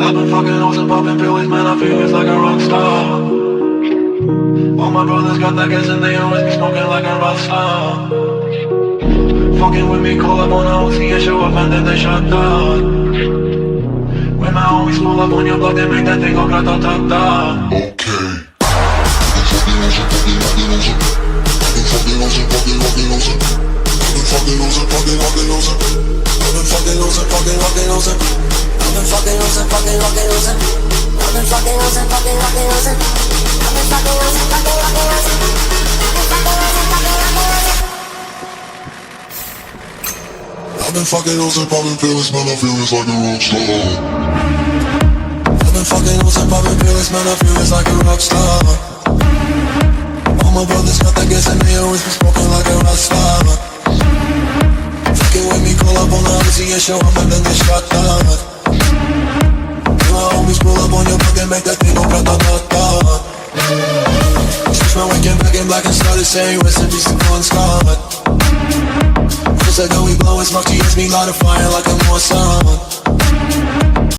I've been fucking hoes and popping pills, man, I feel it's like a rock star. All my brothers got that gas and they always be smoking like a rock star. Fucking with me, call up on a Uzi and show up and then they shut down. When my homies pull up on your block, they make that thing go grata-ta-ta. Okay. I've been fucking hoes and popping pills, man, I feel it's like a rock star. I've been fucking hoes and popping pills, man, I feel it's like a rock star. All my brothers got that gas and they always be smoking like a rock star. Fucking with me, call up on the Uzi and show up and then they shut down. When my homies pull up on your block and make that thing go grata-ta-ta. Switch my weekend back in black and started saying rest in peace to Bon Scott. Just like how we blow as much as me, light a fire like a more sun.